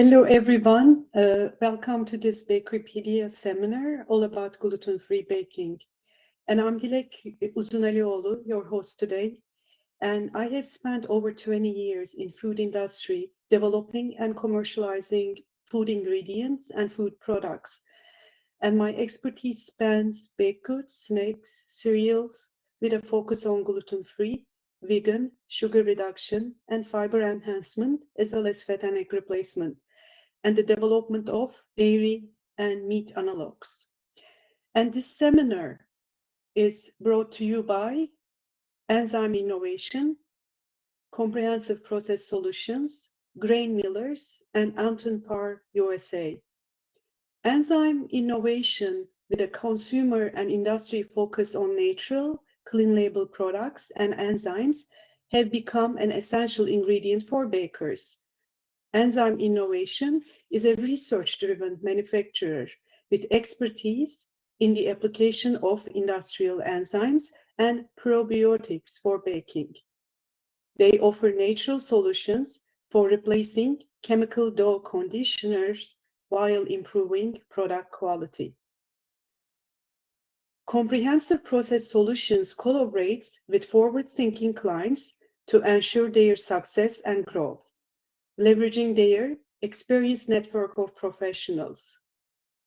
Hello, everyone. Welcome to this BAKERpedia seminar all about gluten-free baking. And I'm Dilek Uzunalioğlu, your host today. And I have spent over 20 years in food industry, developing and commercializing food ingredients and food products. And my expertise spans baked goods, snacks, cereals, with a focus on gluten-free, vegan, sugar reduction, and fiber enhancement, as well as fat and egg replacement, and the development of dairy and meat analogs. And this seminar is brought to you by Enzyme Innovation, Comprehensive Process Solutions, Grain Millers, and Anton Par USA. Enzyme Innovation, with a consumer and industry focus on natural, clean label products and enzymes, have become an essential ingredient for bakers. Enzyme Innovation is a research-driven manufacturer with expertise in the application of industrial enzymes and probiotics for baking. They offer natural solutions for replacing chemical dough conditioners while improving product quality. Comprehensive Process Solutions collaborates with forward-thinking clients to ensure their success and growth, leveraging their experienced network of professionals.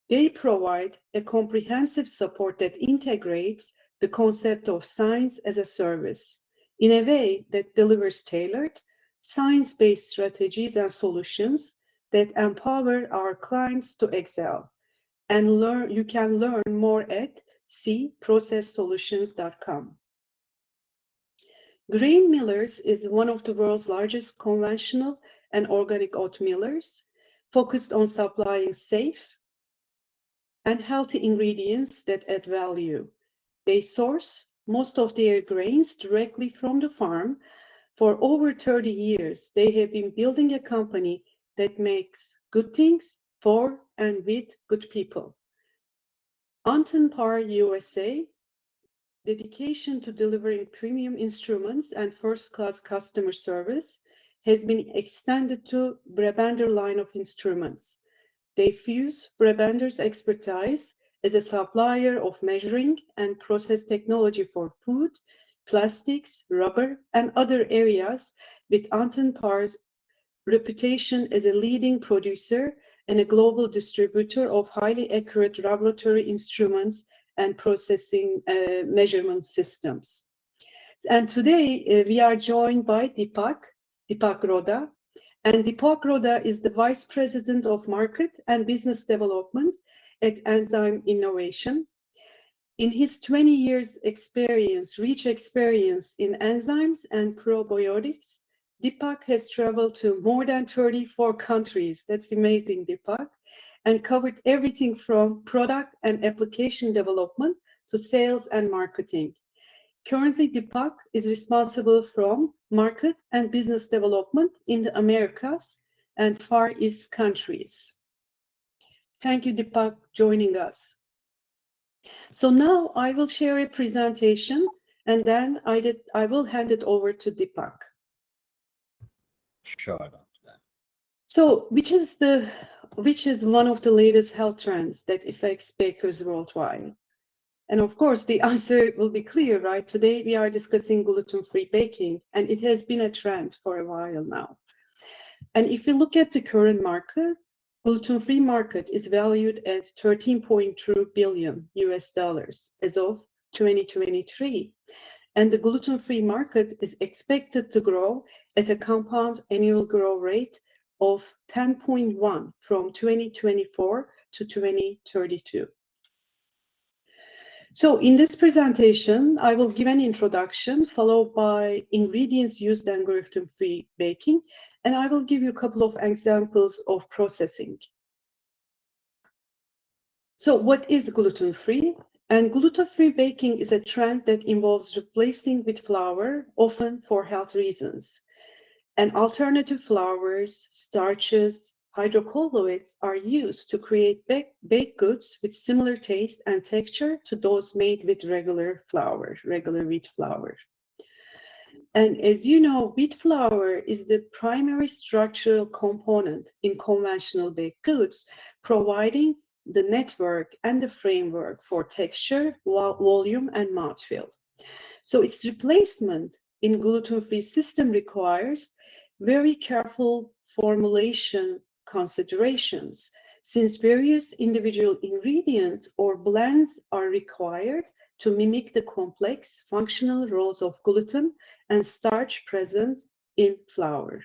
They provide a comprehensive support that integrates the concept of science as a service in a way that delivers tailored, science-based strategies and solutions that empower our clients to excel. And you can learn more at cprocesssolutions.com. Grain Millers is one of the world's largest conventional and organic oat millers, focused on supplying safe and healthy ingredients that add value. They source most of their grains directly from the farm. For over 30 years, they have been building a company that makes good things for and with good people. Anton Par USA, dedication to delivering premium instruments and first-class customer service has been extended to Brabander line of instruments. They fuse Brabander's expertise as a supplier of measuring and process technology for food, plastics, rubber, and other areas with Anton Par's reputation as a leading producer and a global distributor of highly accurate laboratory instruments and processing measurement systems. And today we are joined by Deepak Roda. And Deepak Roda is the Vice President of Market and Business Development at Enzyme Innovation. In his 20 years experience, rich experience in enzymes and probiotics, Deepak has traveled to more than 34 countries. That's amazing, Deepak. And covered everything from product and application development to sales and marketing. Currently, Deepak is responsible from market and business development in the Americas and Far East countries. Thank you, Deepak, joining us. So now I will share a presentation and then I will hand it over to Deepak. Sure. So which is one of the latest health trends that affects bakers worldwide? And of course, the answer will be clear, right? Today we are discussing gluten-free baking, and it has been a trend for a while now. And if you look at the current market, gluten-free market is valued at $13.2 billion as of 2023. And the gluten-free market is expected to grow at a compound annual growth rate of 10.1 from 2024 to 2032. So in this presentation, I will give an introduction followed by ingredients used in gluten-free baking, and I will give you a couple of examples of processing. So what is gluten-free? And gluten-free baking is a trend that involves replacing with flour, often for health reasons. And alternative flours, starches, hydrocolloids are used to create baked goods with similar taste and texture to those made with regular wheat flour. And as you know, wheat flour is the primary structural component in conventional baked goods, providing the network and the framework for texture, volume, and mouthfeel. So its replacement in gluten-free system requires very careful formulation considerations, since various individual ingredients or blends are required to mimic the complex functional roles of gluten and starch present in flour.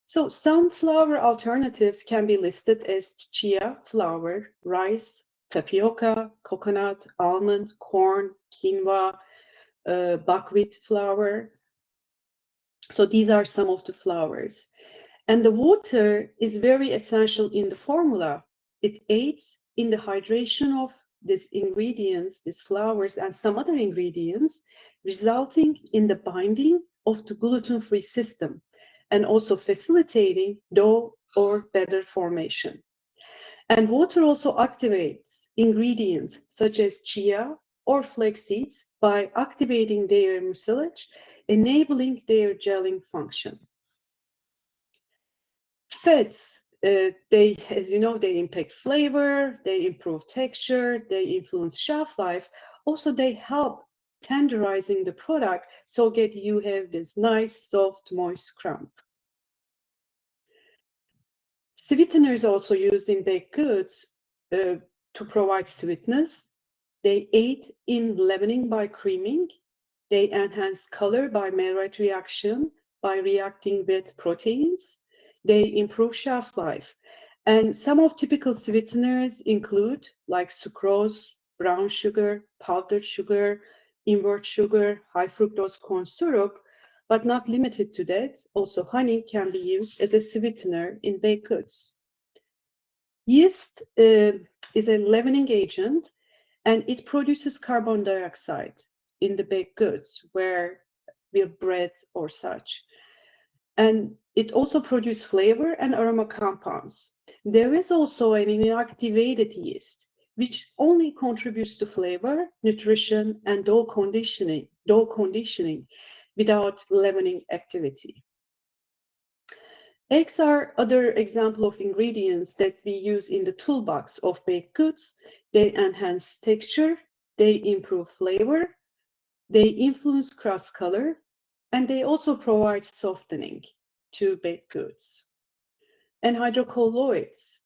So some flour alternatives can be listed as chia flour, rice, tapioca, coconut, almond, corn, quinoa, buckwheat flour. So these are some of the flours. And the water is very essential in the formula. It aids in the hydration of these ingredients, these flours, and some other ingredients, resulting in the binding of the gluten-free system and also facilitating dough or batter formation. And water also activates ingredients such as chia or flax seeds by activating their mucilage, enabling their gelling function. Fats, they, as you know, they impact flavor, they improve texture, they influence shelf life. Also, they help tenderizing the product so that you have this nice, soft, moist crumb. Sweeteners are also used in baked goods to provide sweetness. They aid in leavening by creaming. They enhance color by Maillard reaction, by reacting with proteins. They improve shelf life. And some of typical sweeteners include like sucrose, brown sugar, powdered sugar, invert sugar, high fructose corn syrup, but not limited to that. Also, honey can be used as a sweetener in baked goods. Yeast is a leavening agent, and it produces carbon dioxide in the baked goods, where we have bread or such. And it also produces flavor and aroma compounds. There is also an inactivated yeast, which only contributes to flavor, nutrition, and dough conditioning without leavening activity. Eggs are other example of ingredients that we use in the toolbox of baked goods. They enhance texture, they improve flavor, they influence crust color, and they also provide softening to baked goods. And hydrocolloids,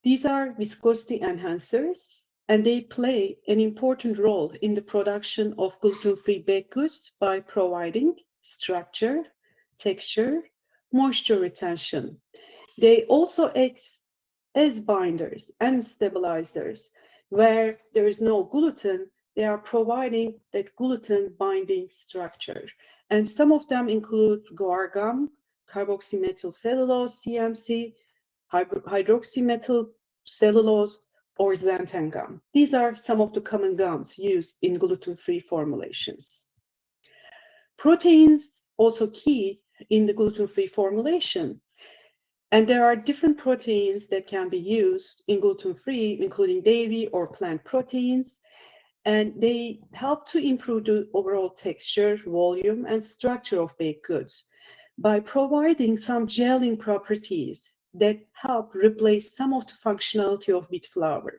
these are viscosity enhancers, and they play an important role in the production of gluten-free baked goods by providing structure, texture, moisture retention. They also act as binders and stabilizers. Where there is no gluten, they are providing that gluten binding structure. And some of them include guar gum, carboxymethyl cellulose, CMC, hydroxymethyl cellulose, or xanthan gum. These are some of the common gums used in gluten-free formulations. Proteins also key in the gluten-free formulation. And there are different proteins that can be used in gluten-free, including dairy or plant proteins, and they help to improve the overall texture, volume, and structure of baked goods by providing some gelling properties that help replace some of the functionality of wheat flour.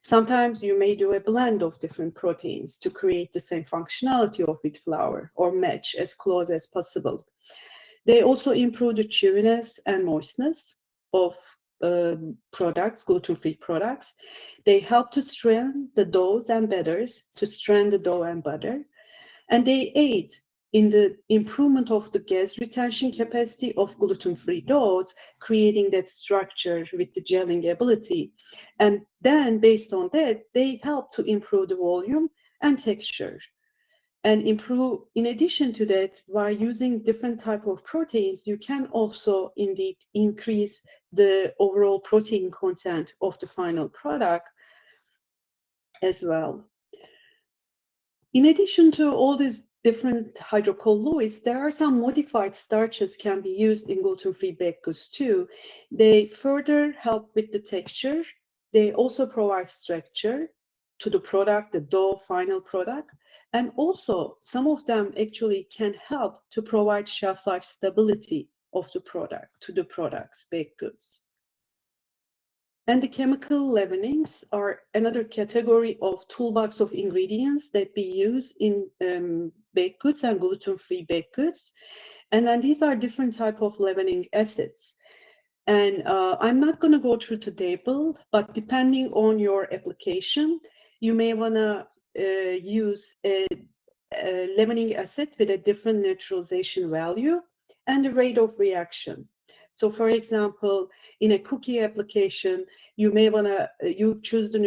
Sometimes you may do a blend of different proteins to create the same functionality of wheat flour or match as close as possible. They also improve the chewiness and moistness of products, gluten-free products. They help to strengthen the doughs and batters, to strengthen the dough and butter. And they aid in the improvement of the gas retention capacity of gluten-free doughs, creating that structure with the gelling ability. And then based on that, they help to improve the volume and texture. And improve, in addition to that, by using different type of proteins, you can also indeed increase the overall protein content of the final product as well. In addition to all these different hydrocolloids, there are some modified starches can be used in gluten-free baked goods too. They further help with the texture. They also provide structure to the product, the dough final product, And also, some of them actually can help to provide shelf life stability of the product to the products, baked goods. And the chemical leavenings are another category of toolbox of ingredients that we use in baked goods and gluten-free baked goods. And then these are different type of leavening acids. And I'm not going to go through the table, but depending on your application, you may want to use a leavening acid with a different neutralization value and the rate of reaction. So for example, in a cookie application, you may want to you choose the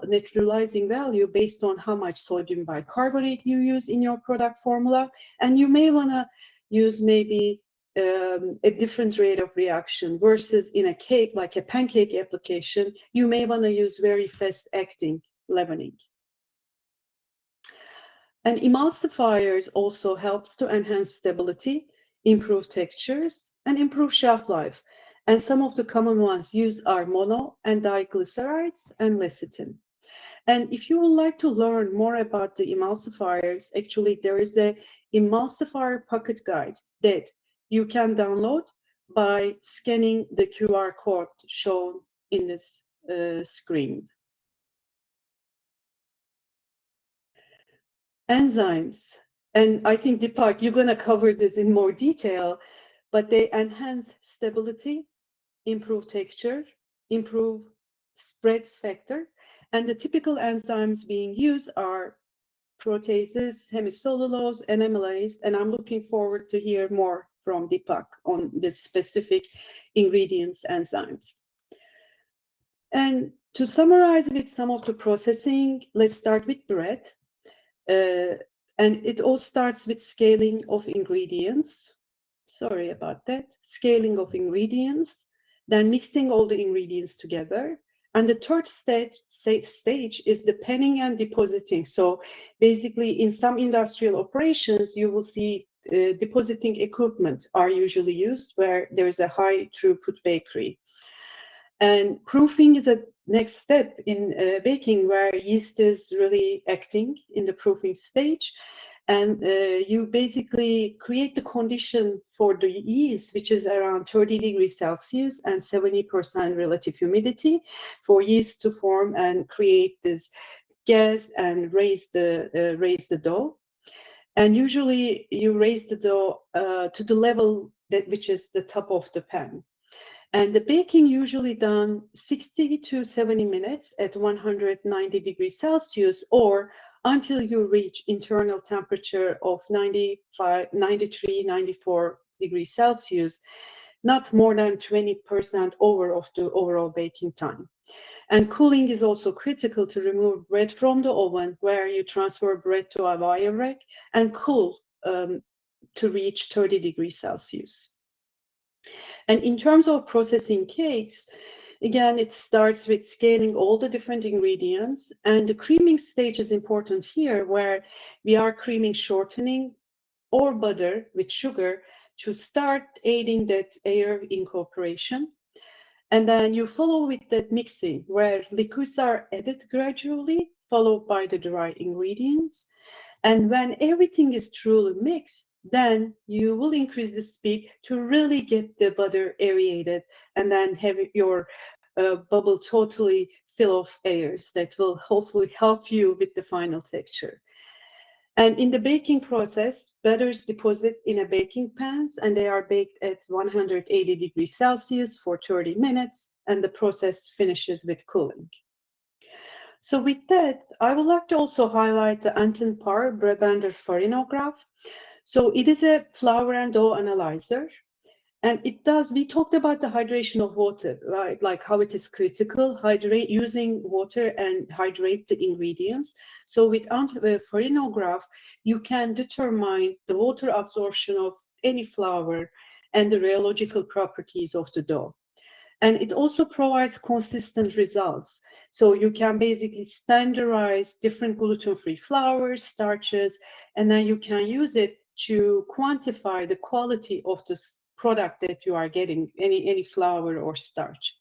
neutralizing value based on how much sodium bicarbonate you use in your product formula, and you may want to use maybe a different rate of reaction versus in a cake, like a pancake application, you may want to use very fast acting leavening. And emulsifiers also helps to enhance stability, improve textures, and improve shelf life. And some of the common ones used are mono and diglycerides and lecithin. And if you would like to learn more about the emulsifiers, actually there is the emulsifier pocket guide that you can download by scanning the QR code shown in this screen. Enzymes, and I think Deepak, you're going to cover this in more detail, but they enhance stability, improve texture, improve spread factor, and the typical enzymes being used are proteases, hemicellulose, and amylase, and I'm looking forward to hear more from Deepak on the specific ingredients enzymes. And to summarize with some of the processing, let's start with bread. And it all starts with scaling of ingredients. Sorry about that. Scaling of ingredients, then mixing all the ingredients together. And the third stage is the penning and depositing. So basically, in some industrial operations, you will see depositing equipment are usually used where there is a high throughput bakery. And proofing is a next step in baking where yeast is really acting in the proofing stage. And you basically create the condition for the yeast, which is around 30 degrees Celsius and 70% relative humidity, for yeast to form and create this gas and raise the dough. And usually you raise the dough to the level which is the top of the pan. And the baking usually done 60 to 70 minutes at 190 degrees Celsius or until you reach internal temperature of 95, 93, 94 degrees Celsius, not more than 20% over of the overall baking time. And cooling is also critical to remove bread from the oven, where you transfer bread to a wire rack and cool to reach 30 degrees Celsius. And in terms of processing cakes, again, it starts with scaling all the different ingredients, and the creaming stage is important here, where we are creaming shortening or butter with sugar to start aiding that air incorporation. And then you follow with that mixing, where liquids are added gradually, followed by the dry ingredients. And when everything is truly mixed, then you will increase the speed to really get the butter aerated and then have your bubble totally fill of airs that will hopefully help you with the final texture. And in the baking process, batters deposit in a baking pans and they are baked at 180 degrees Celsius for 30 minutes, and the process finishes with cooling. So with that, I would like to also highlight the Anton Parr Brabander farinograph. So it is a flour and dough analyzer, and we talked about the hydration of water, right? Like how it is critical, using water and hydrate the ingredients. So with farinograph, you can determine the water absorption of any flour and the rheological properties of the dough. And it also provides consistent results. So you can basically standardize different gluten-free flours, starches, and then you can use it to quantify the quality of this product that you are getting, any flour or starch.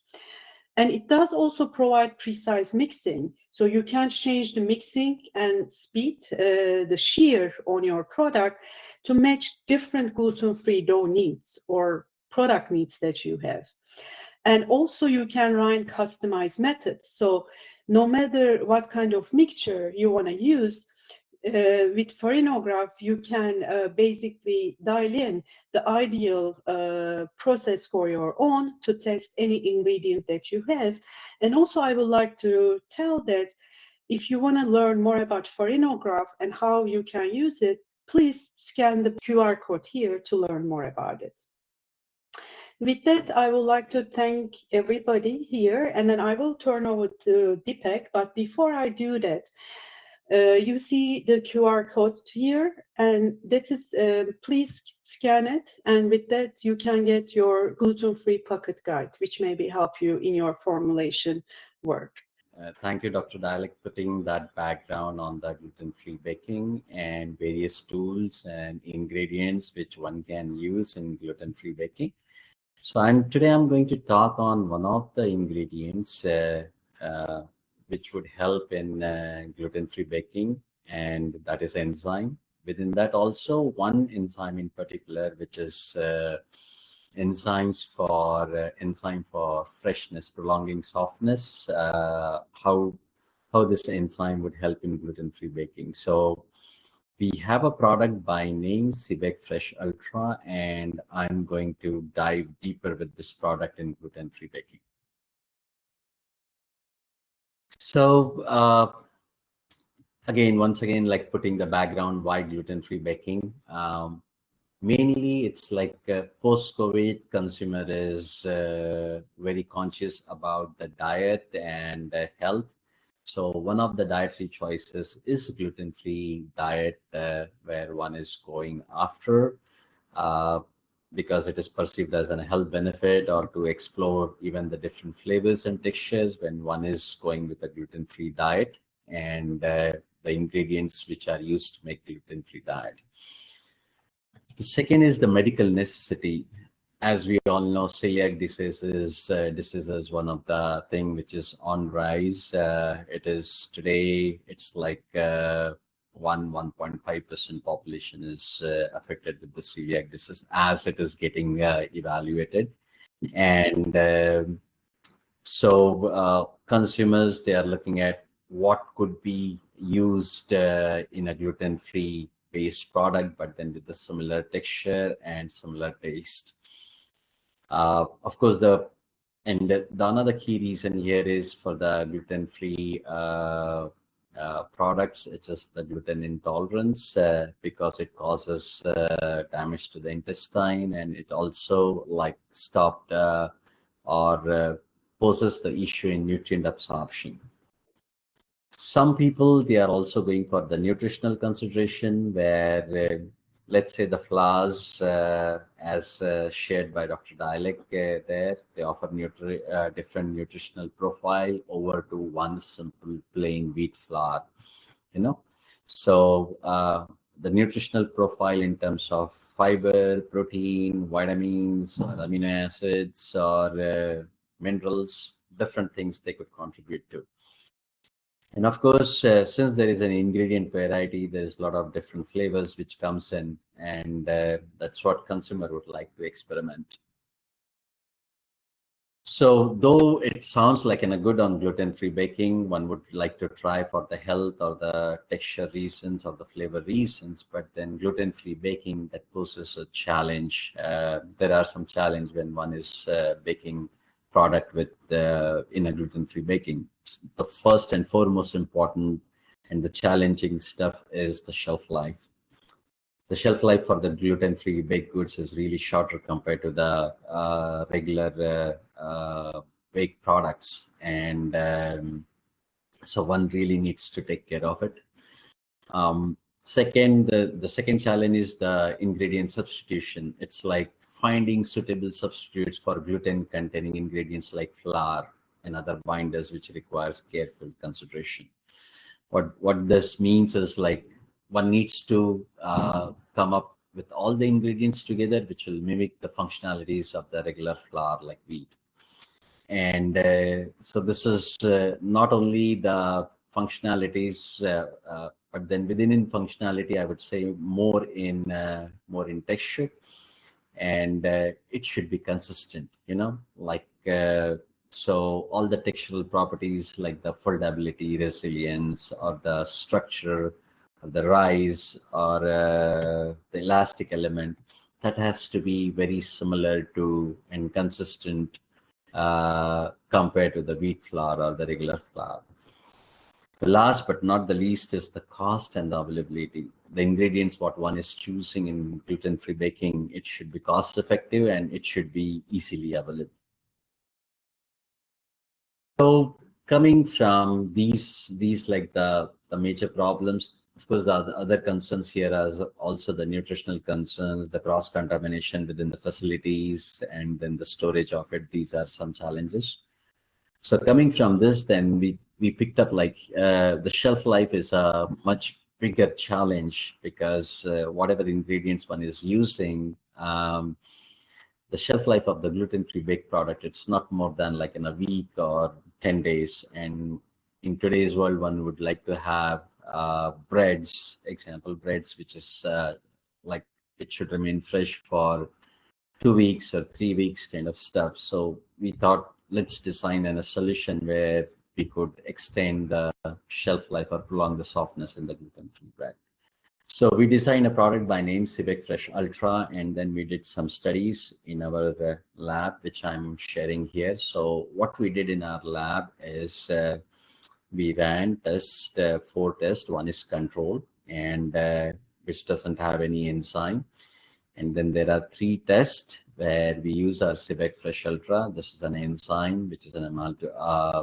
And it does also provide precise mixing. So you can change the mixing and speed, the shear on your product to match different gluten-free dough needs or product needs that you have. And also you can run customized methods. So no matter what kind of mixture you want to use, with Farinograph, you can basically dial in the ideal process for your own to test any ingredient that you have. And also, I would like to tell that if you want to learn more about Farinograph and how you can use it, please scan the QR code here to learn more about it. With that, I would like to thank everybody here, and then I will turn over to Deepak. But before I do that, you see the QR code here, and that is, please scan it, and with that you can get your gluten-free pocket guide, which maybe help you in your formulation work. Thank you, Dr. Dalek, putting that background on the gluten-free baking and various tools and ingredients which one can use in gluten-free baking. So today I'm going to talk on one of the ingredients which would help in gluten-free baking, and that is enzyme. Within that also one enzyme in particular, which is enzyme for freshness, prolonging softness, how this enzyme would help in gluten-free baking. So we have a product by name CBEK Fresh Ultra, and I'm going to dive deeper with this product in gluten-free baking. So once again, like putting the background, why gluten-free baking? Mainly, it's like post-COVID, consumer is very conscious about the diet and health. So one of the dietary choices is gluten-free diet, where one is going after because it is perceived as a health benefit, or to explore even the different flavors and textures when one is going with a gluten-free diet, and the ingredients which are used to make gluten-free diet. The second is the medical necessity. As we all know, celiac disease is one of the thing which is on rise. It is today, it's like 1.5% population is affected with the celiac disease as it is getting evaluated. And so consumers, they are looking at what could be used in a gluten-free based product, but then with a similar texture and similar taste. Of course, the another key reason here is for the gluten-free products. It's just the gluten intolerance, because it causes damage to the intestine, and it also like stopped or poses the issue in nutrient absorption. Some people, they are also going for the nutritional consideration, where let's say the flours, as shared by Dr. Dalek there, they offer different nutritional profile over to one simple plain wheat flour, So the nutritional profile in terms of fiber, protein, vitamins, or amino acids, or minerals, different things they could contribute to. And of course, since there is an ingredient variety, there's a lot of different flavors which comes in, and that's what consumer would like to experiment. So though it sounds like a good on gluten-free baking, one would like to try for the health or the texture reasons or the flavor reasons, but then gluten-free baking, that poses a challenge. There are some challenge when one is baking product with in a gluten-free baking. The first and foremost important and the challenging stuff is the shelf life. The shelf life for the gluten-free baked goods is really shorter compared to the regular baked products, and so one really needs to take care of it. Second, the second challenge is the ingredient substitution. It's like finding suitable substitutes for gluten-containing ingredients like flour and other binders, which requires careful consideration. What this means is like one needs to come up with all the ingredients together, which will mimic the functionalities of the regular flour like wheat. And so this is not only the functionalities, but then within in functionality, I would say more in texture, and it should be consistent, like so all the textural properties like the foldability, resilience, or the structure, or the rise, or the elastic element, that has to be very similar to and consistent compared to the wheat flour or the regular flour. The last but not the least is the cost and the availability. The ingredients what one is choosing in gluten-free baking, it should be cost effective and it should be easily available. So coming from these like the major problems, of course, the other concerns here are also the nutritional concerns, the cross contamination within the facilities, and then the storage of it. These are some challenges. So coming from this, then we picked up like the shelf life is a much bigger challenge, because whatever ingredients one is using, the shelf life of the gluten-free baked product, it's not more than like in a week or 10 days. And in today's world, one would like to have breads, example breads, which is like it should remain fresh for 2 weeks or 3 weeks kind of stuff. So we thought, let's design a solution where we could extend the shelf life or prolong the softness in the gluten-free bread. So we designed a product by name Civic Fresh Ultra, and then we did some studies in our lab, which I'm sharing here. So what we did in our lab is we ran four tests. One is control, and which doesn't have any enzyme. And then there are 3 tests where we use our Civic Fresh Ultra. This is an enzyme, which is an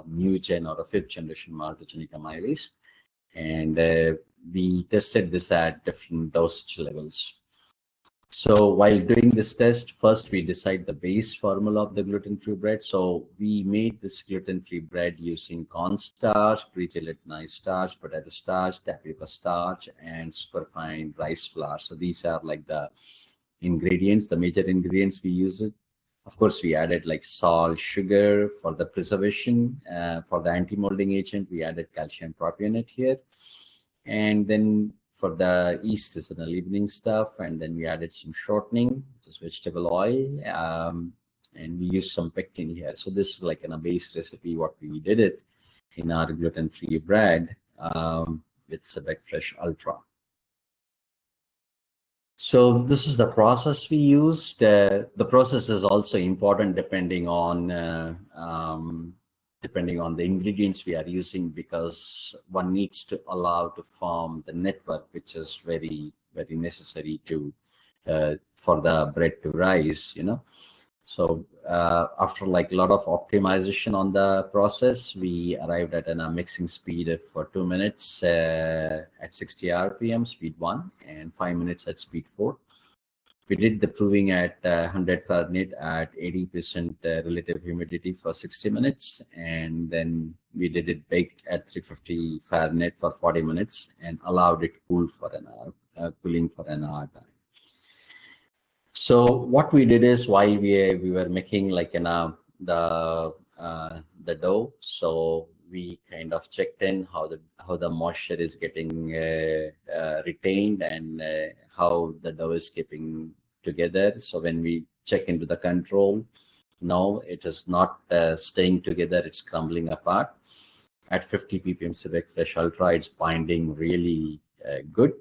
new gen or a 5th generation maltogenic amylase. And we tested this at different dosage levels. So while doing this test, first we decide the base formula of the gluten-free bread. So we made this gluten-free bread using cornstarch, pre-gelatinized starch, potato starch, tapioca starch, and superfine rice flour. So these are like the ingredients, the major ingredients we use it. Of course, we added like salt, sugar for the preservation. For the anti-molding agent, we added calcium propionate here. And then for the yeast is an leavening stuff. And then we added some shortening, which is vegetable oil. And we used some pectin here. So this is like in a base recipe, what we did it in our gluten-free bread with Civic Fresh Ultra. So this is the process we used. The process is also important depending on the ingredients we are using, because one needs to allow to form the network, which is very, very necessary to for the bread to rise, So after like a lot of optimization on the process, we arrived at a mixing speed of for 2 minutes at 60 RPM, speed 1, and 5 minutes at speed 4. We did the proving at 100 Fahrenheit at 80% relative humidity for 60 minutes. And then we did it baked at 350 Fahrenheit for 40 minutes and allowed it cool for an hour, cooling for an hour time. So what we did is, while we were making like the dough, so we kind of checked in how the moisture is getting retained, and how the dough is keeping together. So when we check into the control, no, it is not staying together, it's crumbling apart. At 50 ppm Civic Fresh Ultra, it's binding really good.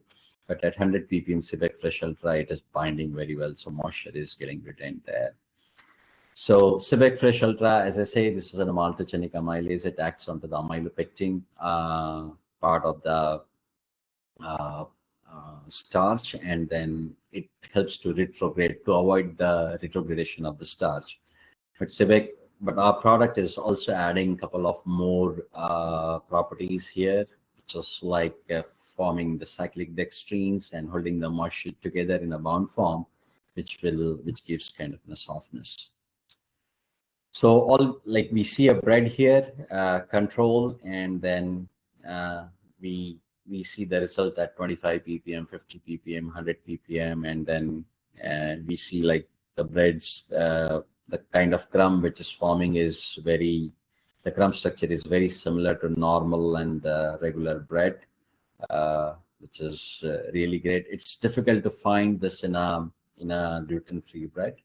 But at 100 ppm Civic Fresh Ultra, it is binding very well. So moisture is getting retained there. So Civic Fresh Ultra, as I say, this is an maltogenic amylase. It acts onto the amylopectin part of the starch, and then it helps to avoid the retrogradation of the starch. But our product is also adding a couple of more properties here, just like forming the cyclic dextrins and holding the moisture together in a bound form, which gives kind of a softness. So all like we see a bread here, control, and then we see the result at 25 ppm, 50 ppm, 100 ppm, and then we see like the breads the kind of crumb which is forming is the crumb structure is very similar to normal and regular bread, which is really great. It's difficult to find this in a gluten-free bread,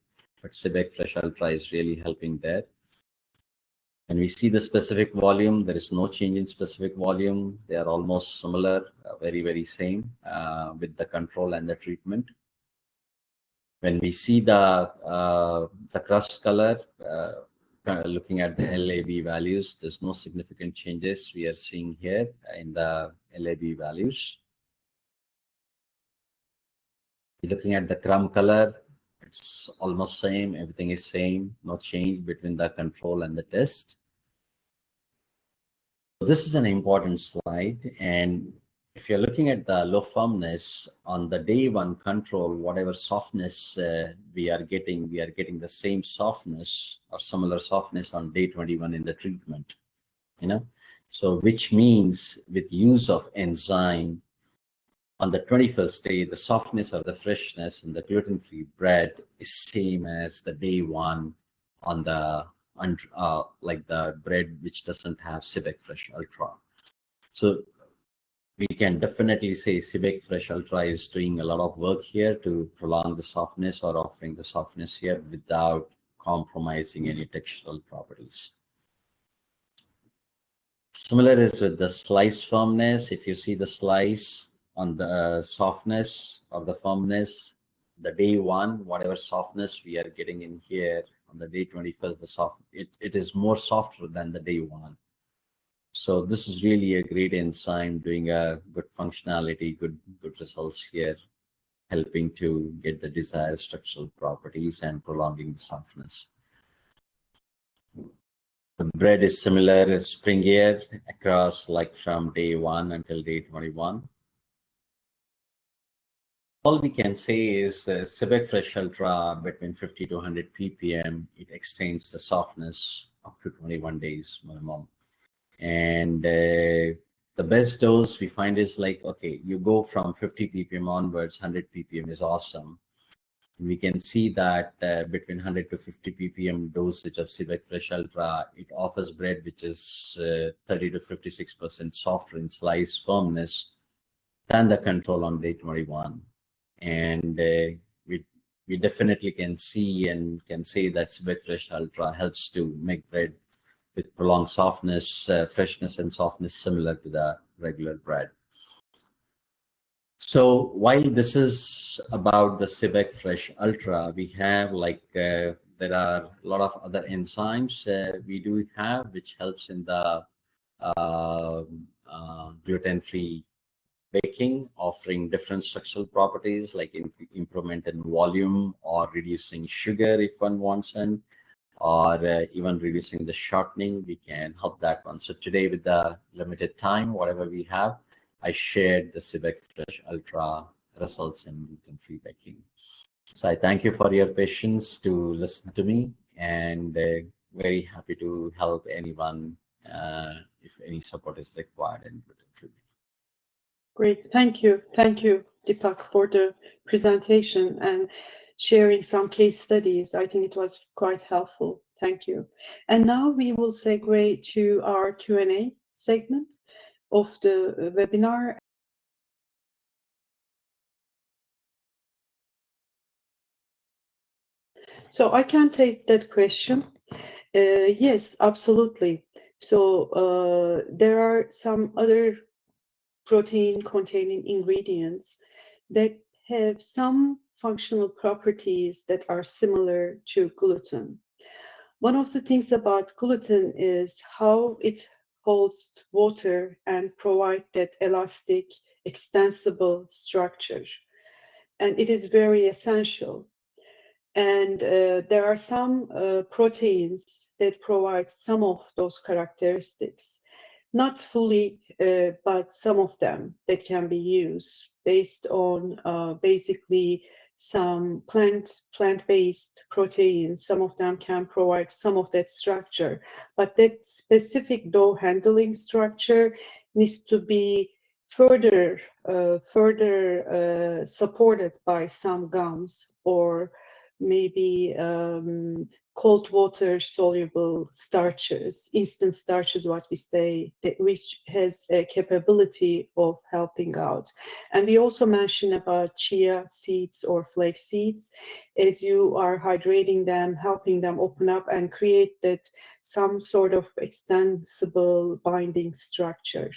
but Sibek Fresh Ultra is really helping there. And we see the specific volume. There is no change in specific volume. They are almost similar, very same with the control and the treatment. When we see the crust color, looking at the LAB values, there's no significant changes we are seeing here in the LAB values. Looking at the crumb color, it's almost same. Everything is same. No change between the control and the test. This is an important slide, and if you're looking at the low firmness on the day one control, whatever softness we are getting the same softness or similar softness on day 21 in the treatment, so which means with use of enzyme on the 21st day, the softness or the freshness in the gluten-free bread is same as the day one on the like the bread which doesn't have Sibek Fresh Ultra. So we can definitely say Sibek Fresh Ultra is doing a lot of work here to prolong the softness or offering the softness here without compromising any textural properties. Similar is with the slice firmness. If you see the slice on the softness or the firmness, the day one, whatever softness we are getting in here on the day 21st, it is more softer than the day one. So this is really a great enzyme doing a good functionality, good results here, helping to get the desired structural properties and prolonging the softness. The bread is similar, springier across like from day 1 until day 21. All we can say is Sibek Fresh Ultra between 50 to 100 ppm, it extends the softness up to 21 days minimum. And the best dose we find is like, okay, you go from 50 ppm onwards, 100 ppm is awesome. We can see that between 100 to 50 ppm dosage of Sibek Fresh Ultra, it offers bread which is 30 to 56% softer in slice firmness than the control on day 21. And we definitely can see and can say that Sibek Fresh Ultra helps to make bread with prolonged softness, freshness and softness similar to the regular bread. So while this is about the Sibek Fresh Ultra, we have like, there are a lot of other enzymes we do have, which helps in the gluten-free baking, offering different structural properties like improvement in volume or reducing sugar if one wants, or even reducing the shortening. We can help that one. So today, with the limited time, whatever we have, I shared the Sibek Fresh Ultra results in gluten-free baking. So I thank you for your patience to listen to me, and very happy to help anyone if any support is required in gluten-free baking. Great, thank you, Deepak, for the presentation and sharing some case studies. I think it was quite helpful. Thank you. And now we will segue to our Q&A segment of the webinar. So I can take that question. Yes, absolutely. So there are some other protein-containing ingredients that have some functional properties that are similar to gluten. One of the things about gluten is how it holds water and provides that elastic, extensible structure. And it is very essential. And there are some proteins that provide some of those characteristics. Not fully, but some of them that can be used based on basically some plant-based proteins. Some of them can provide some of that structure, but that specific dough handling structure needs to be further supported by some gums, or maybe cold water soluble starches, instant starches, what we say, which has a capability of helping out. And we also mentioned about chia seeds or flax seeds, as you are hydrating them, helping them open up and create that some sort of extensible binding structure.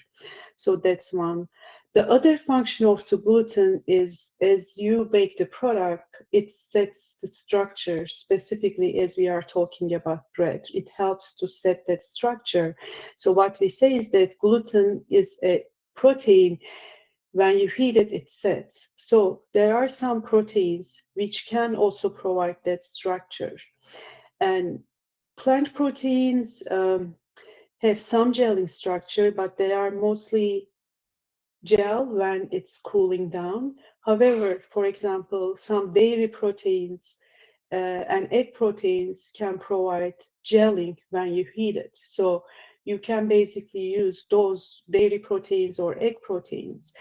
So that's one. The other function of the gluten is, as you bake the product, it sets the structure, specifically as we are talking about bread. It helps to set that structure. So what we say is that gluten is a protein. When you heat it, it sets. So there are some proteins which can also provide that structure. And plant proteins have some gelling structure, but they are mostly gel when it's cooling down. However, for example, some dairy proteins and egg proteins can provide gelling when you heat it. So you can basically use those dairy proteins or egg proteins.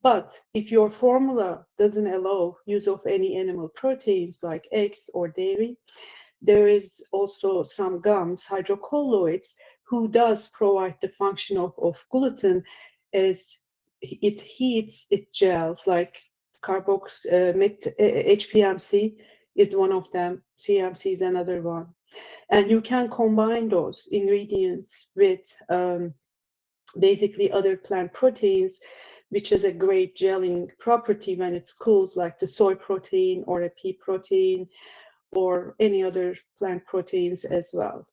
But if your formula doesn't allow use of any animal proteins like eggs or dairy, there is also some gums, hydrocolloids, who does provide the function of gluten as it heats, it gels, like HPMC is one of them, CMC is another one. And you can combine those ingredients with basically other plant proteins, which is a great gelling property when it's cools, like the soy protein or a pea protein or any other plant proteins as well.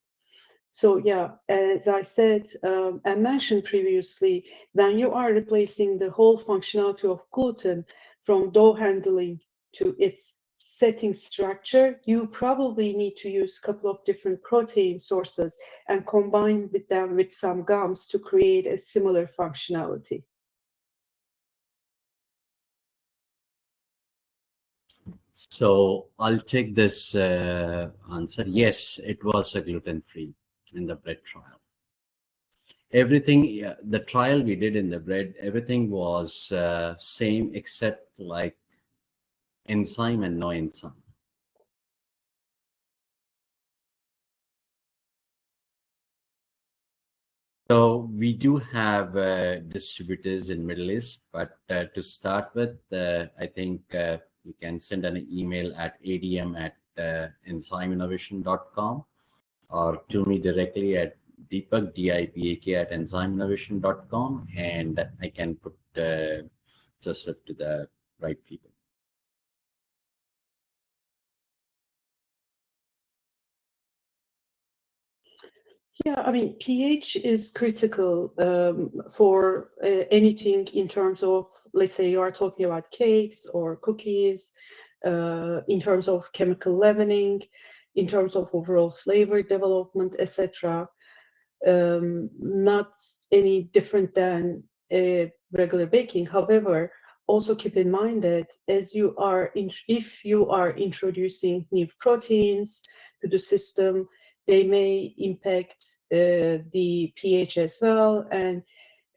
So yeah, as I said and mentioned previously, when you are replacing the whole functionality of gluten from dough handling to its setting structure, you probably need to use a couple of different protein sources and combine with them with some gums to create a similar functionality. So I'll take this answer. Yes, it was a gluten-free in the bread trial. Everything, the trial we did in the bread, everything was same except like enzyme and no enzyme. So we do have distributors in Middle East, but to start with, I think you can send an email at adm@enzymeinnovation.com or to me directly at Deepak, DIPAK @enzymeinnovation.com, and I can put Joseph to the right people. Yeah, I mean, pH is critical for anything in terms of, let's say you are talking about cakes or cookies, in terms of chemical leavening, in terms of overall flavor development, etc. Not any different than regular baking. However, also keep in mind that as you are, if you are introducing new proteins to the system, they may impact the pH as well, and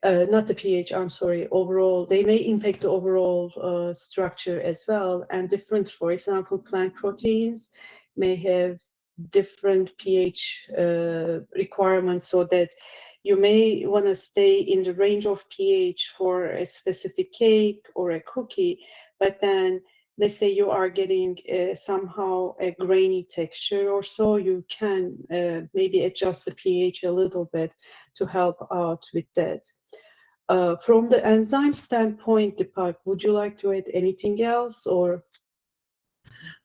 not the pH, I'm sorry, overall, they may impact the overall structure as well. And different, for example, plant proteins may have different pH requirements, so that you may want to stay in the range of pH for a specific cake or a cookie, but then let's say you are getting somehow a grainy texture or so, you can maybe adjust the pH a little bit to help out with that. From the enzyme standpoint, Deepak, would you like to add anything else, or?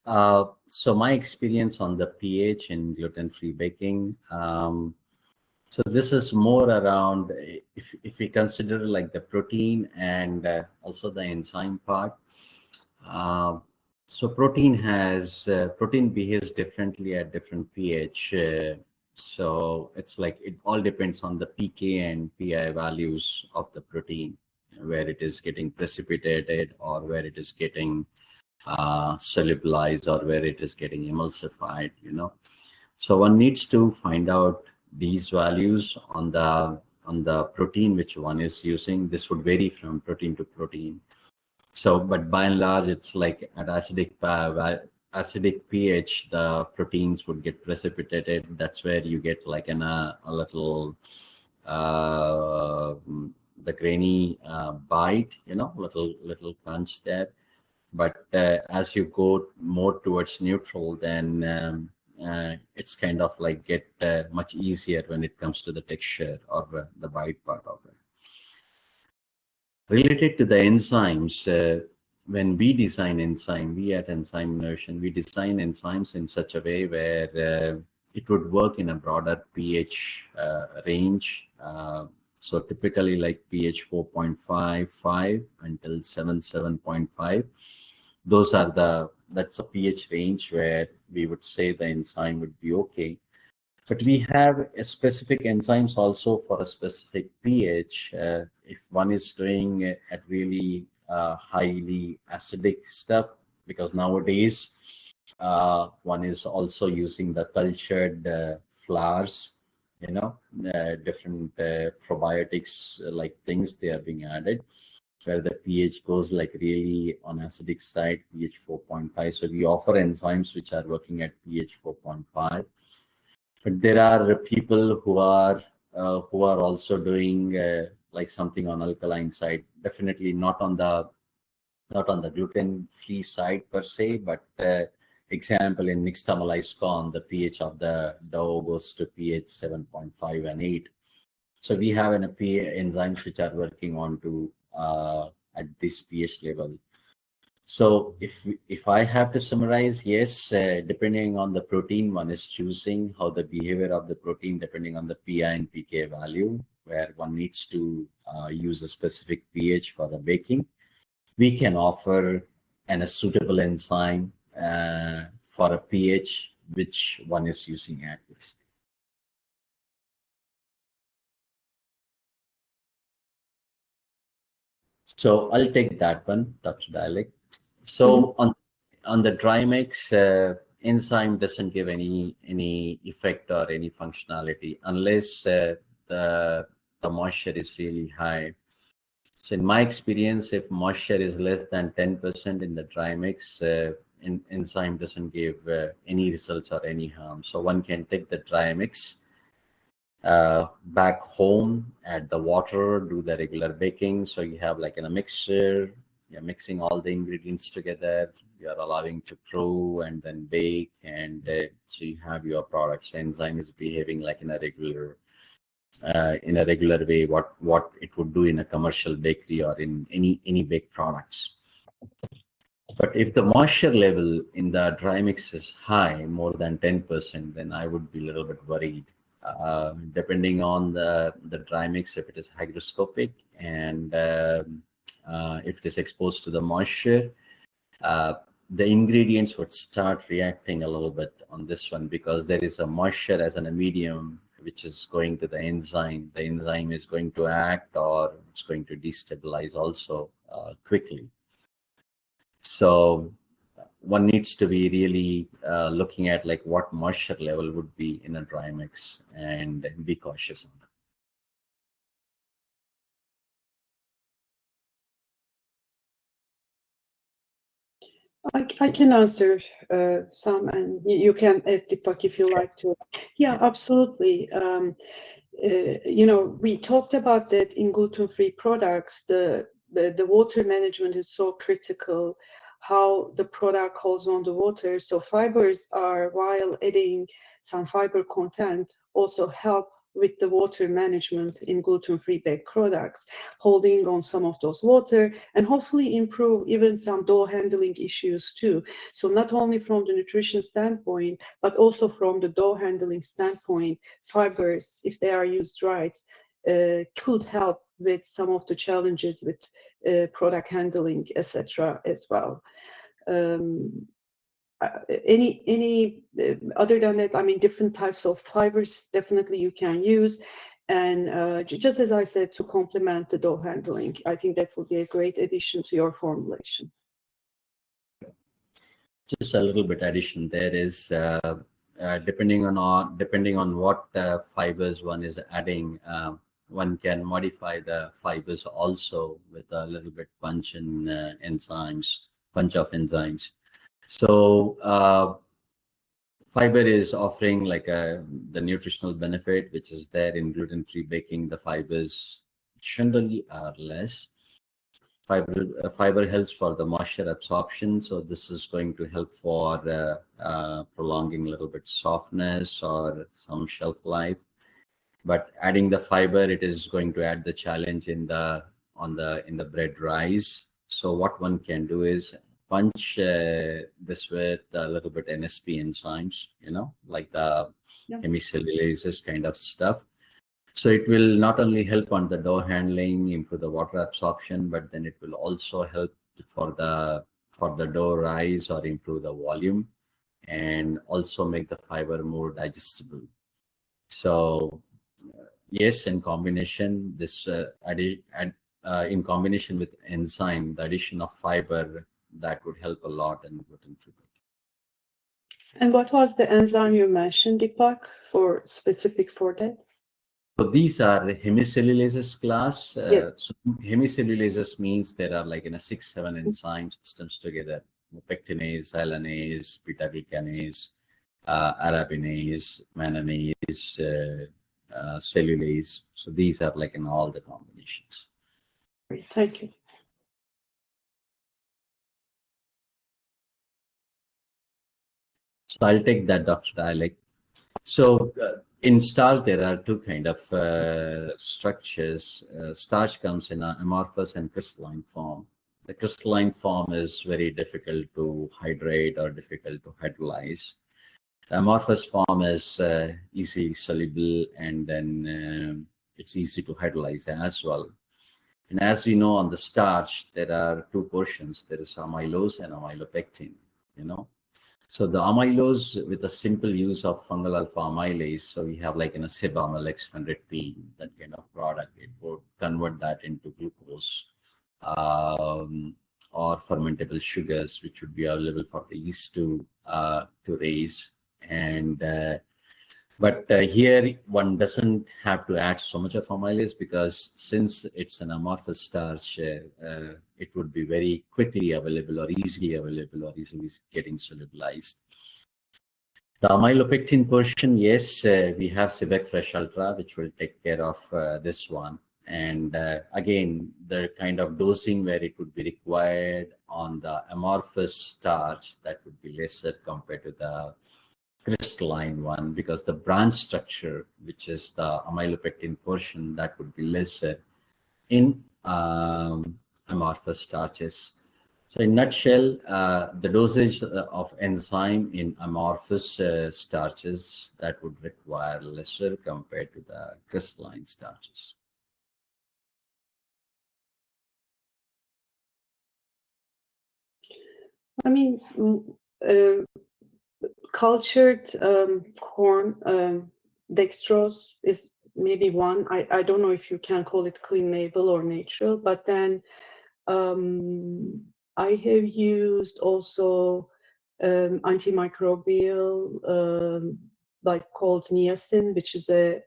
So my experience on the pH in gluten-free baking, so this is more around if we consider like the protein and also the enzyme part. So protein behaves differently at different pH. So it's like it all depends on the pK and pi values of the protein, where it is getting precipitated or where it is getting solubilized or where it is getting emulsified, So one needs to find out these values on the protein which one is using. This would vary from protein to protein. So, but by and large, it's like at acidic acidic pH, the proteins would get precipitated. That's where you get like a little uh, the grainy bite, little crunch there. But as you go more towards neutral, then it's kind of like get much easier when it comes to the texture or the bite part of it. Related to the enzymes, when we design enzyme, we at Enzyme Notion, we design enzymes in such a way where it would work in a broader pH range. So typically like pH 4.55 until 7.5. That's a pH range where we would say the enzyme would be okay. But we have a specific enzymes also for a specific pH. If one is doing at really highly acidic stuff, because nowadays one is also using the cultured flours, different probiotics like things they are being added, where the pH goes like really on acidic side, pH 4.5. So we offer enzymes which are working at pH 4.5. But there are people who are also doing like something on alkaline side. Definitely not on the gluten-free side per se, but example in nixtamalized corn, the pH of the dough goes to pH 7.5 and 8. So we have an enzymes which are working on to at this pH level. So if I have to summarize, yes, depending on the protein, one is choosing how the behavior of the protein, depending on the PI and PK value, where one needs to use a specific pH for the baking. We can offer a suitable enzyme for a pH which one is using at least. So I'll take that one, Dr. Dalek. So on the dry mix, enzyme doesn't give any effect or any functionality unless the moisture is really high. So in my experience, if moisture is less than 10% in the dry mix, enzyme doesn't give any results or any harm. So one can take the dry mix back home, add the water, do the regular baking. So you have like in a mixture, you're mixing all the ingredients together, you're allowing to brew and then bake, and so you have your products. Enzyme is behaving like in a regular way, what it would do in a commercial bakery or in any baked products. But if the moisture level in the dry mix is high, more than 10%, then I would be a little bit worried. Depending on the dry mix, if it is hygroscopic and if it is exposed to the moisture, the ingredients would start reacting a little bit on this one, because there is a moisture as a medium which is going to the enzyme. The enzyme is going to act, or it's going to destabilize also quickly. So one needs to be really looking at like what moisture level would be in a dry mix and be cautious on I can answer some, and you can add Deepak if you like to. Yeah, absolutely. We talked about that in gluten-free products, the water management is so critical, how the product holds on the water. So fibers are, while adding some fiber content, also help with the water management in gluten-free baked products, holding on some of those water, and hopefully improve even some dough handling issues too. So not only from the nutrition standpoint, but also from the dough handling standpoint, fibers, if they are used right, could help with some of the challenges with product handling, etc. as well. Any other than that, I mean, different types of fibers definitely you can use, and just as I said, to complement the dough handling, I think that would be a great addition to your formulation. Just a little bit addition there is depending on what fibers one is adding, one can modify the fibers also with a little bit punch of enzymes. So fiber is offering like the nutritional benefit, which is there in gluten-free baking. The fibers generally are less. Fiber helps for the moisture absorption, so this is going to help for prolonging a little bit softness or some shelf life. But adding the fiber, it is going to add the challenge in the bread rise. So what one can do is punch this with a little bit NSP enzymes, like the hemicellulases kind of stuff. So it will not only help on the dough handling, improve the water absorption, but then it will also help for the dough rise or improve the volume, and also make the fiber more digestible. So yes, in combination, in combination with enzyme, the addition of fiber, that would help a lot in gluten-free. And what was the enzyme you mentioned, Deepak, for specific for that? So these are hemicellulases class. So hemicellulases means there are like 6-7 enzyme systems together: pectinase, alanase, beta-glucanase, arabinase, manganase, cellulase. So these are like in all the combinations. Great, thank you. So I'll take that, Dr. Dialek. So in starch, there are two kind of structures. Starch comes in an amorphous and crystalline form. The crystalline form is very difficult to hydrate or difficult to hydrolyze. The amorphous form is easily soluble, and then it's easy to hydrolyze as well. And as we know, on the starch, there are two portions. There is amylose and amylopectin, So the amylose, with a simple use of fungal alpha amylase, so we have like Sibamyl X100P, that kind of product. It would convert that into glucose or fermentable sugars, which would be available for the yeast to raise. And but here one doesn't have to add so much of amylase, because since it's an amorphous starch, it would be very quickly available or easily getting solubilized. The amylopectin portion, yes, we have Cibec Fresh Ultra, which will take care of this one. And again, the kind of dosing where it would be required on the amorphous starch, that would be lesser compared to the crystalline one, because the branch structure, which is the amylopectin portion, that would be lesser in amorphous starches. So in nutshell, the dosage of enzyme in amorphous starches, that would require lesser compared to the crystalline starches. I mean, cultured corn, dextrose is maybe one. I don't know if you can call it clean label or natural, but then I have used also antimicrobial, like called niacin, which is a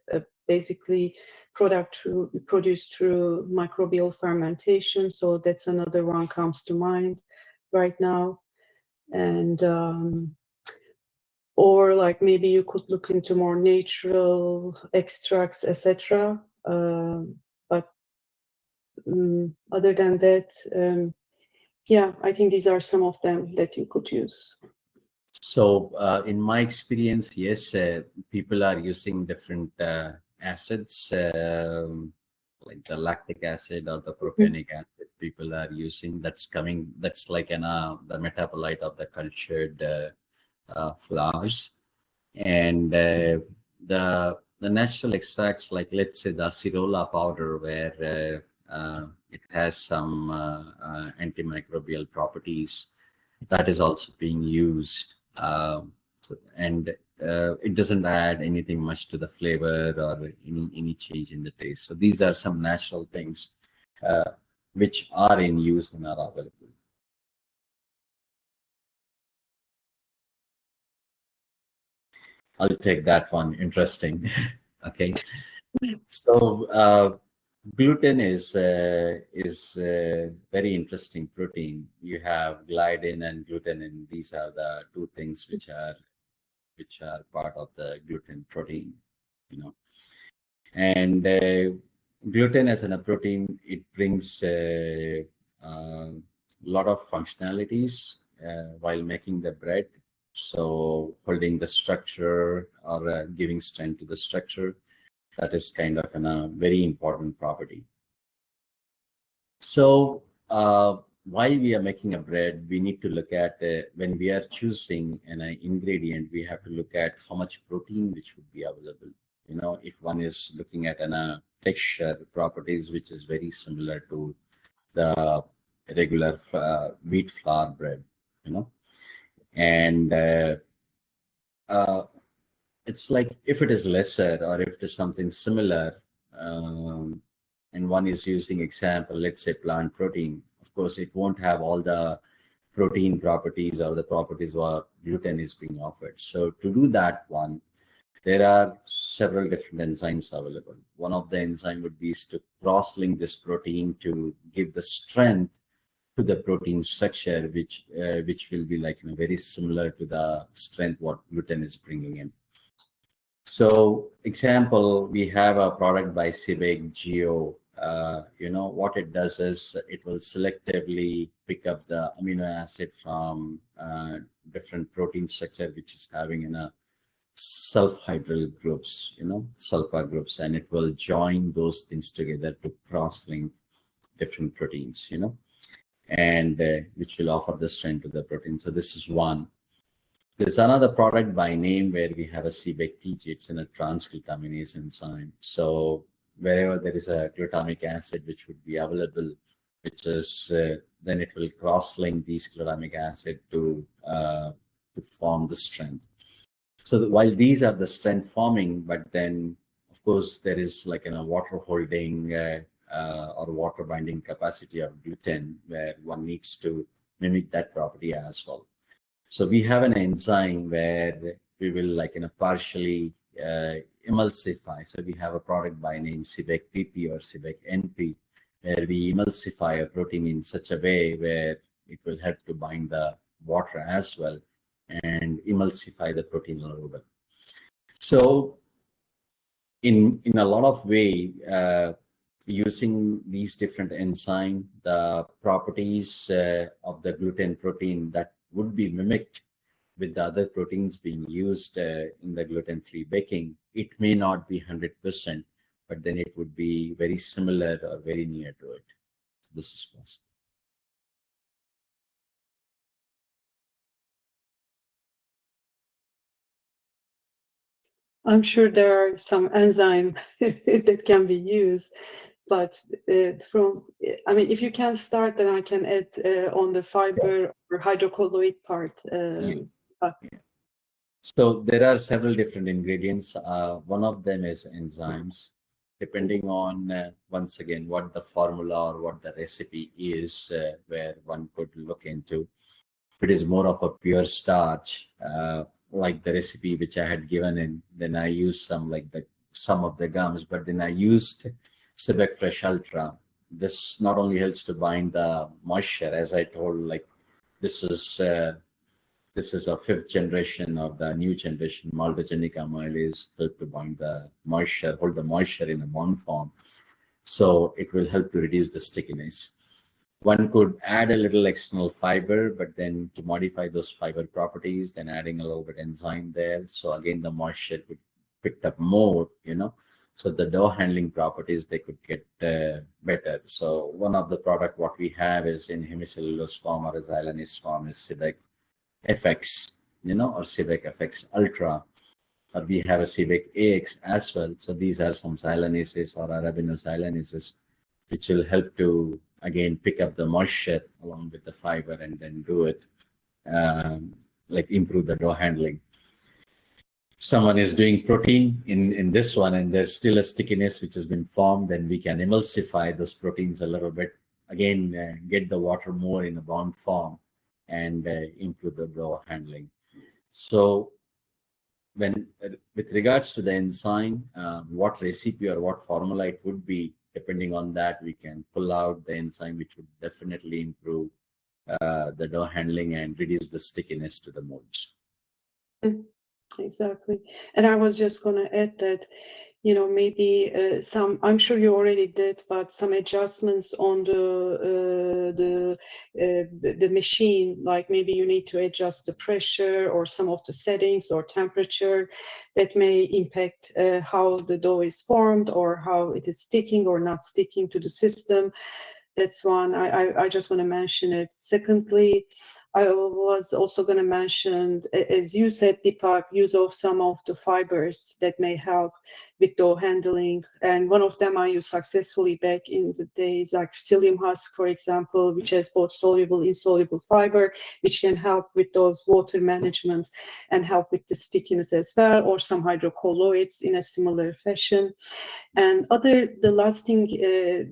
basically product produced through microbial fermentation. So that's another one comes to mind right now. And or like maybe you could look into more natural extracts, etc. But other than that, yeah, I think these are some of them that you could use. So in my experience, yes, people are using different acids, like the lactic acid or the propionic acid. People are using that's like the metabolite of the cultured flours. And the natural extracts, like let's say the acerola powder, where it has some antimicrobial properties, that is also being used. And it doesn't add anything much to the flavor or any change in the taste. So these are some natural things which are in use and are available. I'll take that one. Interesting. Okay. So Gluten is very interesting protein. You have gliadin and glutenin. These are the two things which are part of the gluten protein, you know. And gluten as a protein, it brings a lot of functionalities while making the bread. So holding the structure or giving strength to the structure, that is kind of a very important property. So while we are making a bread, we need to look at when we are choosing an ingredient, we have to look at how much protein which would be available. You know, if one is looking at an texture properties, which is very similar to the regular wheat flour bread, you know, and it's like if it is lesser or if it is something similar, and one is using example, let's say plant protein, of course it won't have all the protein properties or the properties what gluten is being offered. So to do that one, there are several different enzymes available. One of the enzyme would be to cross-link this protein to give the strength to the protein structure, which will be like very similar to the strength what gluten is bringing in. So example, we have a product by Civic Geo. You know, what it does is it will selectively pick up the amino acid from different protein structure, which is having in a sulfhydryl groups, you know, sulfur groups, and it will join those things together to cross-link different proteins, you know, and which will offer the strength to the protein. So this is one. There's another product by name where we have a CBEC-TG. It's in a transglutaminase enzyme. So wherever there is a glutamic acid which would be available, which is then it will cross-link these glutamic acid to form the strength. So while these are the strength forming, but then of course there is like water holding or water binding capacity of gluten where one needs to mimic that property as well. So we have an enzyme where we will partially emulsify. So we have a product by name BAKERpedia or BAKERNP, where we emulsify a protein in such a way where it will help to bind the water as well and emulsify the protein a little bit. So in a lot of way, using these different enzyme, the properties of the gluten protein that would be mimicked with the other proteins being used in the gluten-free baking, it may not be 100%, but then it would be very similar or very near to it. So this is possible. I'm sure there are some enzyme that can be used, but if you can start, then I can add on the fiber or hydrocolloid part. Yeah. So there are several different ingredients. One of them is enzymes. Depending on, once again, what the formula or what the recipe is, where one could look into. If it is more of a pure starch, like the recipe which I had given in, then I used some of the gums, but then I used Cibec Fresh Ultra. This not only helps to bind the moisture, as I told, like this is a fifth generation of the new generation maltogenic amylase, help to bind the moisture, hold the moisture in a bond form. So it will help to reduce the stickiness. One could add a little external fiber, but then to modify those fiber properties, then adding a little bit enzyme there. So again, the moisture could pick up more, you know. So the dough handling properties, they could get better. So one of the product what we have is in hemicellulose form or xylanase form is Cibec FX, you know, or Cibec FX Ultra, or we have a Cibec AX as well. So these are some xylanases or arabinoxylanases, which will help to again pick up the moisture along with the fiber and then do it, like improve the dough handling. Someone is doing protein in this one and there's still a stickiness which has been formed, then we can emulsify those proteins a little bit, again get the water more in a bond form and improve the dough handling. So when with regards to the enzyme, what recipe or what formula it would be, depending on that, we can pull out the enzyme, which would definitely improve the dough handling and reduce the stickiness to the molds. Exactly. And I was just going to add that, you know, maybe I'm sure you already did, but some adjustments on the machine, like maybe you need to adjust the pressure or some of the settings or temperature that may impact how the dough is formed or how it is sticking or not sticking to the system. That's one. I just want to mention it. Secondly, I was also going to mention, as you said, Deepak, use of some of the fibers that may help with dough handling. And one of them I used successfully back in the days, like psyllium husk, for example, which has both soluble, insoluble fiber, which can help with those water management and help with the stickiness as well, or some hydrocolloids in a similar fashion. And the last thing,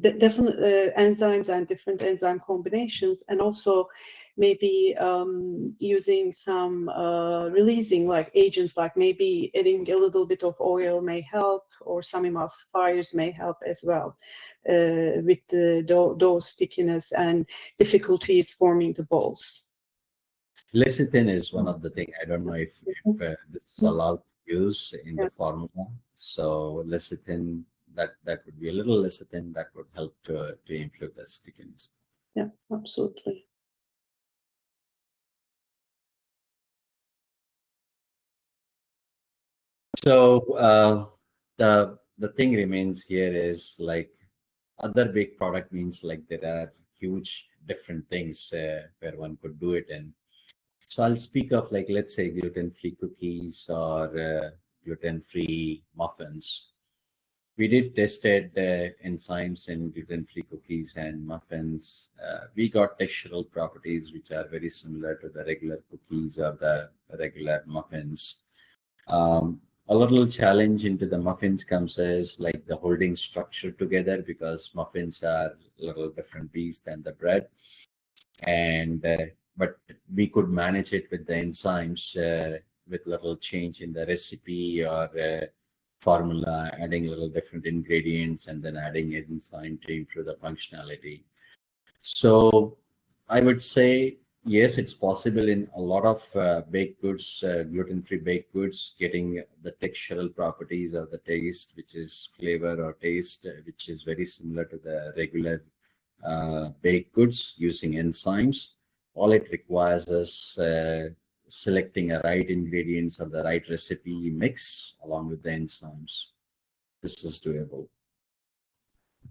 different enzymes and different enzyme combinations, and also maybe using some releasing like agents, like maybe adding a little bit of oil may help, or some emulsifiers may help as well with the dough stickiness and difficulties forming the balls. Lecithin is one of the things. I don't know if this is allowed to use in the formula. So lecithin, that would be a little lecithin that would help to improve the stickiness. Yeah, absolutely. So the thing remains here is like other big product means like there are huge different things where one could do it in. So I'll speak of like, let's say gluten-free cookies or gluten-free muffins. We did tested enzymes in gluten-free cookies and muffins. We got textural properties which are very similar to the regular cookies or the regular muffins. A little challenge into the muffins comes as like the holding structure together, because muffins are a little different beast than the bread. And but we could manage it with the enzymes with little change in the recipe or formula, adding little different ingredients and then adding enzyme to improve the functionality. So I would say yes, it's possible in a lot of baked goods, gluten-free baked goods, getting the textural properties of the taste, which is flavor or taste, which is very similar to the regular baked goods using enzymes. All it requires is selecting a right ingredients or the right recipe mix along with the enzymes. This is doable.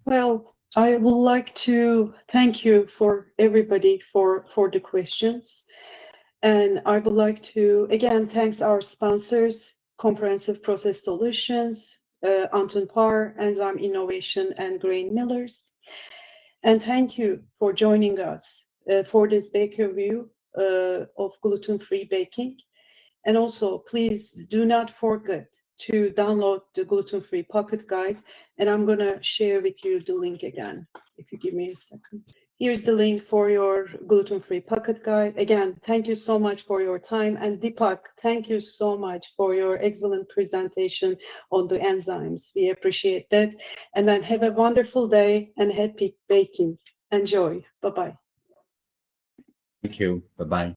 Well, I would like to thank you for everybody for the questions. And I would like to, again, thanks our sponsors, Comprehensive Process Solutions, Anton Par, Enzyme Innovation, and Grain Millers. And thank you for joining us for this BAKERview of gluten-free baking. And also, please do not forget to download the gluten-free pocket guide. And I'm going to share with you the link again, if you give me a second. Here's the link for your gluten-free pocket guide. Again, thank you so much for your time. And Deepak, thank you so much for your excellent presentation on the enzymes. We appreciate that. And then have a wonderful day and happy baking. Enjoy. Bye-bye. Thank you. Bye-bye.